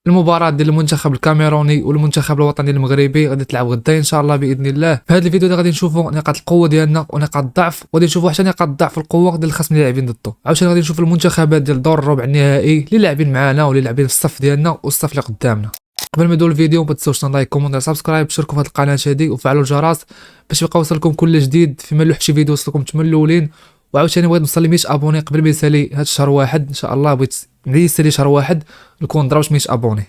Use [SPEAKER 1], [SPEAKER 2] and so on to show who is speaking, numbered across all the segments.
[SPEAKER 1] المباراه ديال المنتخب الكاميروني والمنتخب الوطني المغربي غادي تلعب غدا ان شاء الله باذن الله. في هذا الفيديو غادي نشوفوا نقاط القوه ديالنا ونقاط الضعف، وغادي نشوفوا حتى نقاط الضعف والقوه ديال الخصم اللي لاعبين ضده. عاوتاني غادي نشوفوا المنتخبات ديال دور الربع النهائي اللي لاعبين معانا واللي لاعبين في الصف ديالنا والصف اللي قدامنا. قبل ما ندوز الفيديو ما تنساوش لايك كومونتير سبسكرايب، تشتركوا في هذه القناه هذه وفعلوا الجرس باش يبقى يوصلكم كل جديد فيما لوح شي فيديو يوصلكم نتوما الاولين. وعاوتاني بغيت نوصل ل 100 ابوني قبل ما يسالي هذا الشهر واحد ان شاء الله. بغيت ملي يسالي شهر واحد نكون ضربت 100 ابوني.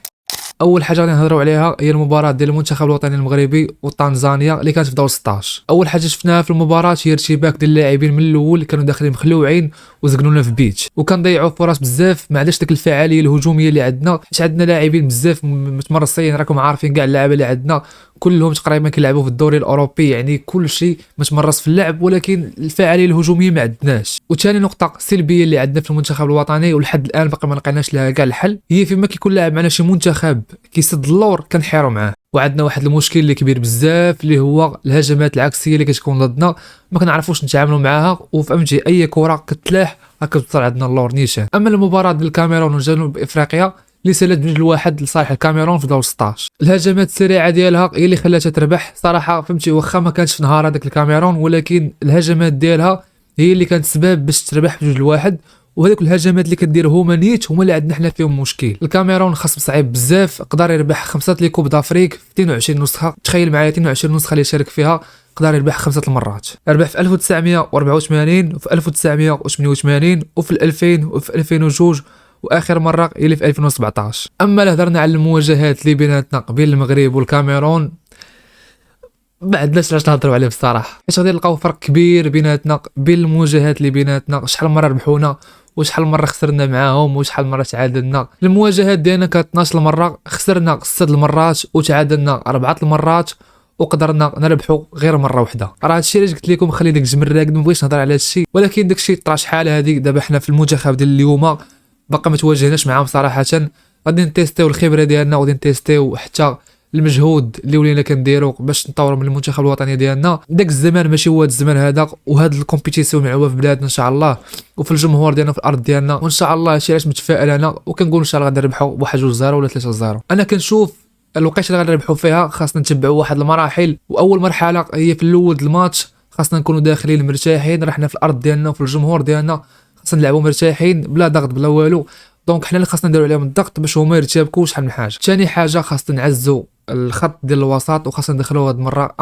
[SPEAKER 1] اول حاجه غادي نهضروا عليها هي المباراه ديال المنتخب الوطني المغربي وطنزانيا اللي كانت في دور 16. اول حاجه شفناها في المباراه هي ارتباك ديال اللاعبين من الاول، كانوا داخلين مخلوعين وزقنونا في بيتش وكنضيعوا فرص بزاف. ما عندناش ديك الفعاليه الهجوميه اللي عندنا، حيت عندنا لاعبين بزاف متمرسين. راكم عارفين كاع اللعابه اللي عندنا كلهم تقريبا كيلعبوا في الدوري الاوروبي، يعني كل شيء متمرس في اللعب، ولكن الفعاليه الهجوميه ما عندناش. وثاني نقطه سلبيه اللي عندنا في المنتخب الوطني ولحد الان باقي ما لقيناش لها كاع الحل، هي فيما كيكون لاعب معنا شي منتخب كيسد اللور كنحيروا معاه. وعندنا واحد المشكل اللي كبير بزاف اللي هو الهجمات العكسيه اللي كتكون ضدنا، ما كنعرفوش نتعاملوا معاها. وفهمتي اي كره كتلاح كتوصل عندنا اللور نيشان. اما المباراه ديال الكاميرون وجنوب افريقيا اللي سالت ب1-1 لصالح الكاميرون في دور 16، الهجمات السريعه ديالها هي اللي خلاتها تربح صراحه. فهمتي واخا ما كانتش في نهار هذاك الكاميرون، ولكن الهجمات ديالها هي اللي كانت سبب باش تربح ب2-1. وهذوك الهجمات اللي كدير هما نيت هما اللي عندنا حنا فيهم مشكل. الكاميرون خصم صعيب بزاف، قدر يربح 5 لي كوب دافريك في 22 نسخه. تخيل معايا 22 نسخه اللي شارك فيها قدر يربح 5 المرات. ربح في 1984 وفي 1988 وفي 2000 وفي 2002 واخر مره هي في 2017. اما الا هضرنا على المواجهات اللي بيناتنا بين المغرب والكاميرون ما عندناش علاش نهضروا عليه بصراحه، حيت غادي نلقاو فرق كبير بيناتنا بين المواجهات اللي بيناتنا. شحال مره ربحونا وشحال مره خسرنا معاهم وشحال مره تعادلنا. المواجهات ديالنا كانت 12 مره، خسرنا 6 المرات وتعادلنا 4 المرات وقدرنا نربحوا غير مره واحده. راه هادشي علاش قلت لكم خلي داك الجمل راقد، ما بغيتش نهضر على هادشي، ولكن داكشي طرا شحال هادي. دابا حنا في المنتخب ديال اليوم باقي ما تواجهناش معاهم صراحه. غادي نتيستيو الخبره ديالنا وغادي نتيستيو حتى المجهود اللي ولينا كنديرو باش نطوروا من المنتخب الوطني ديالنا. داك الزمان ماشي هو هذا الزمان هذا، وهذا الكومبيتيسيون معوا في بلادنا ان شاء الله وفي الجمهور ديالنا في الارض ديالنا، وان شاء الله هادشي علاش متفائل انا وكنقول ان شاء الله غادي نربحوا 1-0 ولا 3-0. انا كنشوف الوقيته اللي غادي نربحوا فيها خاصنا نتبعوا واحد المراحل. واول مرحله هي في الاول الماتش خاصنا نكونوا داخلين مرتاحين، رحنا في الارض ديالنا وفي الجمهور ديالنا خاصنا نلعبوا مرتاحين بلا ضغط بلا والو. دونك حنا اللي خاصنا نديروا عليهم الضغط باش هما يرتبكوا شحال من حاجه. ثاني حاجه خاصنا نعزوا الخط ديال الوسط وخاصنا ندخلوا هاد المره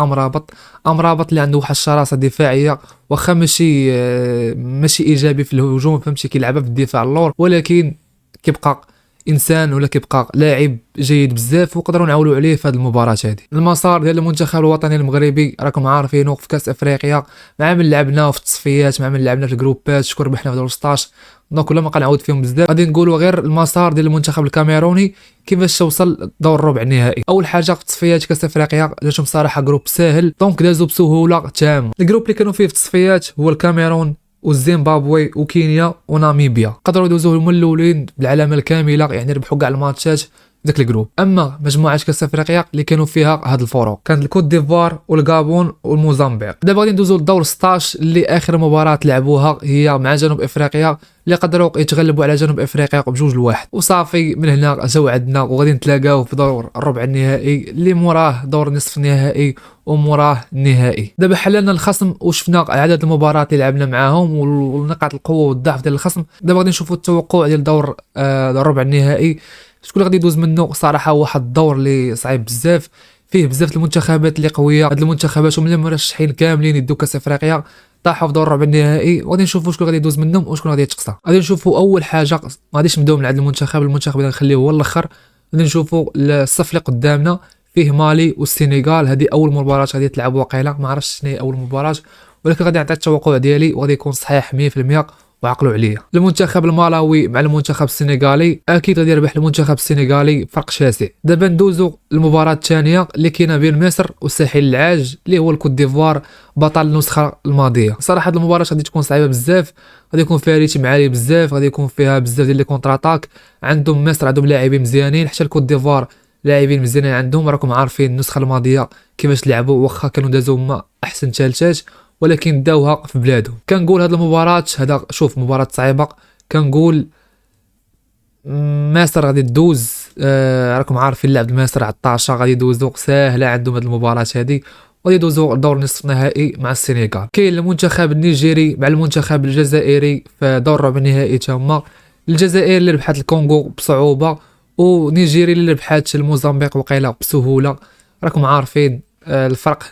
[SPEAKER 1] امرابط اللي عنده واحد الشراسه دفاعيه، واخا ماشي ايجابي في الهجوم، فهمتي كيلعبها في الدفاع اللور، ولكن كيبقى انسان ولا كيبقى لاعب جيد بزاف وقدروا نعولوا عليه في هذه المباراه هذه. المسار ديال المنتخب الوطني المغربي راكم عارفينه في كاس افريقيا، مع من لعبنا في التصفيات، مع من لعبنا في الجروبات، شكون ربحنا في دور 16. دونك ولا ما كنعاود فيهم بزاف، غادي نقولوا غير المسار ديال المنتخب الكاميروني كيفاش توصل دور الربع النهائي. اول حاجه في تصفيات كاس افريقيا جاتهم صراحه جروب ساهل، دونك دازوا بسهوله تامه. الجروب اللي كانوا فيه في التصفيات هو الكاميرون والزيمبابوي وكينيا وناميبيا، قدروا يدوزوا هما الاولين بالعلامه الكامله، يعني ربحوا كاع الماتشات داك الجروب. اما مجموعه كاس افريقيا اللي كانوا فيها هاد الفروق كانت الكوت ديفوار والغابون والموزمبيق. دابا غادي ندوزو للدور 16 اللي اخر مباراه لعبوها هي مع جنوب افريقيا اللي قدروا يتغلبوا على جنوب افريقيا ب2-1 وصافي. من هنا جاو عندنا وغادي نتلاقاو في دور الربع النهائي اللي موراه دور نصف النهائي وموراه النهائي. دابا حللنا الخصم وشفنا عدد المباريات اللي لعبنا معاهم ونقاط القوه والضعف ديال الخصم. دابا غادي نشوفوا التوقع ديال دور الربع النهائي شكون غادي يدوز منه. صراحه واحد الدور اللي صعيب بزاف، فيه بزاف المنتخبات اللي قويه. هاد المنتخبات هما المرشحين كاملين يدوا كاس افريقيا طاحوا في دور الربع النهائي، وغادي نشوفوا شكون غادي يدوز منهم وشكون غادي يتقصى. غادي نشوفوا اول حاجه ما غاديش نبداو من عند المنتخب اللي نخليوه هو الاخر. غادي نشوفوا الصف اللي قدامنا فيه مالي والسنغال. هذه اول مباراه غادي تلعب واقيلا، ما عرفتش شنو هي اول مباراه، ولكن غادي نعطي التوقع ديالي وغادي يكون صحيح 100% وعقلوا عليا. المنتخب المالاوي مع المنتخب السنغالي اكيد غادي يربح المنتخب السنغالي فرق شاسع. دابا ندوزو المباراه الثانيه اللي كاينه بين مصر والساحل العاج اللي هو الكوت ديفوار بطل النسخه الماضيه. صراحه المباراه غادي تكون صعيبه بزاف، غادي يكون فيها ريتم عالي بزاف، غادي يكون فيها بزاف ديال لي كونتراتاك. عندهم مصر عندهم لاعبين مزيانين، حتى الكوت ديفوار لاعبين مزيانين عندهم. راكم عارفين النسخه الماضيه كيفاش لعبوا، واخا كانوا دازوا هما احسن ثالثات ولكن داوها في بلادهم. كنقول هاد المباراه شوف مباراه صعيبه، كنقول مصر غادي تدوز راكم عارفين اللاعب مصر على الطاشا غادي يدوزو ساهله عندهم هذه المباراه هذه، وغادي يدوزو دور نصف نهائي مع السنغال. كاين المنتخب النيجيري مع المنتخب الجزائري في دور ربع النهائي تما. الجزائر اللي ربحت الكونغو بصعوبه، ونيجيري اللي ربحت الموزمبيق وقيله بسهوله. راكم عارفين الفرق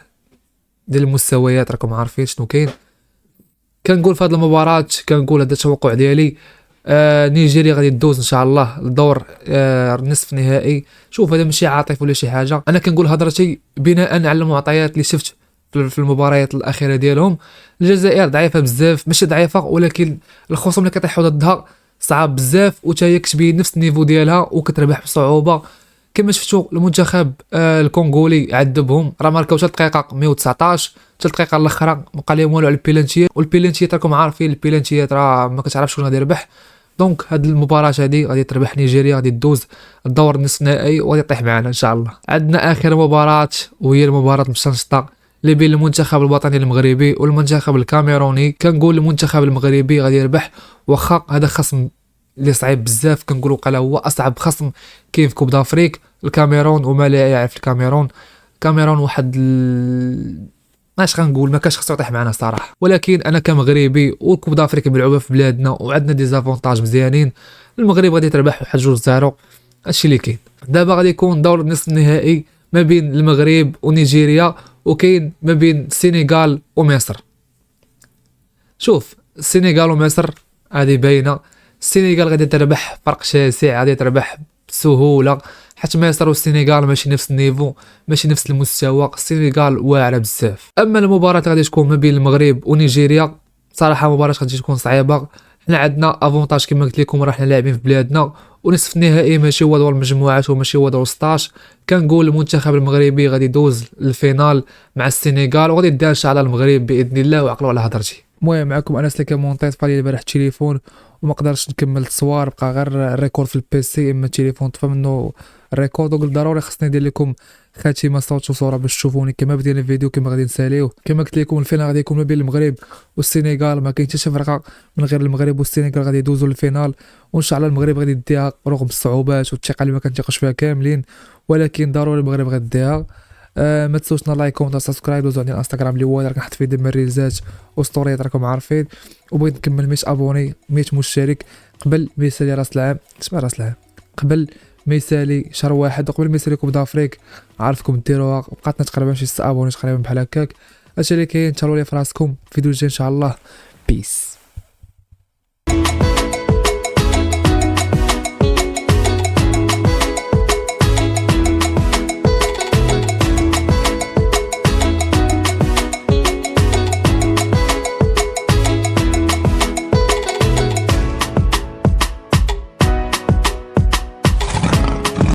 [SPEAKER 1] ديال المستويات، راكم عارفين شنو كاين. كنقول في هذه المباراه، كنقول هذا التوقع ديالي، نيجيريا غادي تدوز ان شاء الله لدور نصف نهائي. شوف هذا ماشي عاطف ولا شي حاجه، انا كنقول هضرتي بناء على المعطيات اللي شفت في المباريات الاخيره ديالهم. الجزائر ضعيفه بزاف، ماشي ضعيفه ولكن الخصوم اللي كيطيحوا ضدها صعب بزاف، وتا هي كتبين نفس النيفو ديالها وكتربح بصعوبه. كما شفتوا المنتخب الكونغولي عذبهم، راه ماركاو حتى الدقيقه 119، حتى الدقيقه الاخرى بقى لهم والو على البيلانتيات، والبيلانتيات راكم عارفين البيلانتيات راه ما كتعرفش شكون غادي يربح. دونك هاد المباراه هادي غادي تربح نيجيريا، غادي تدوز الدور النصف نهائي وغادي تطيح معنا ان شاء الله. عندنا اخر مباراه وهي المباراه المشنشطه اللي بين المنتخب الوطني المغربي والمنتخب الكاميروني. كنقول المنتخب المغربي غادي يربح، واخا هذا خصم اللي صعيب بزاف، كنقولوا قال هو اصعب خصم كاين في كوب دافريك. الكاميرون وما لا يعرف الكاميرون واحد ماش غنقول ما كاش خصو يطيح معنا صراحه، ولكن انا كمغربي وكوب دافريك بنلعبها في بلادنا وعندنا دي زافونتاج مزيانين. المغرب غادي تربح 1-2. هادشي اللي كاين. دابا غادي يكون دور نصف النهائي ما بين المغرب ونيجيريا، وكاين ما بين السنغال ومصر. شوف السنغال ومصر هذه باينه، السنغال غادي تربح فرق شاسع، غادي تربح بسهوله، حيت مصر والسنغال ماشي نفس النيفو، ماشي نفس المستوى. السنغال واعره بزاف. اما المباراه غادي تكون ما بين المغرب ونيجيريا، صراحه مباراه غادي تكون صعيبه. حنا عندنا افونتاج كما قلت لكم، راه حنا لاعبين في بلادنا، ونصف النهائي ماشي هو دور المجموعات وماشي هو دور 16. كنقول المنتخب المغربي غادي يدوز للفينال مع السنغال، وغادي يدير ان شاء الله المغرب باذن الله، وعقلوا على هضرتي. المهم معكم انس اللي كمونطيت فالي البارح التليفون وما قدرتش نكمل التصوير، بقى غير الريكورد في البيسي، اما التليفون طفى منه الريكورد، وقلت ضروري خصني ندير لكم خاتمه صوت وصوره باش تشوفوني كما بدينا الفيديو كما غادي نساليوه. كما قلت لكم الفينال غادي يكون ما بين المغرب والسنغال، ما كاين حتى شي فرقه من غير المغرب والسنغال غادي يدوزوا للفينال، وان شاء الله المغرب غادي يديها رغم الصعوبات والثقه اللي ما كنثقش فيها كاملين، ولكن ضروري المغرب غادي يديها. ما تنسوش لايك كومنت سبسكرايب، دوزو عندي الانستغرام اللي هو كنحط فيه ديما الريلزات وستوريات راكم عارفين. وبغيت نكمل 100 ابوني 100 مشترك قبل ما يسالي راس العام، تسمع راس العام قبل ما يسالي شهر واحد، وقبل ما يسالي كوب دافريك. عارفكم ديروها، بقاتنا تقريبا شي 6 ابوني تقريبا بحال هكاك. هادشي اللي كاين، تهلاو لي في راسكم، فيديو جاي ان شاء الله. بيس.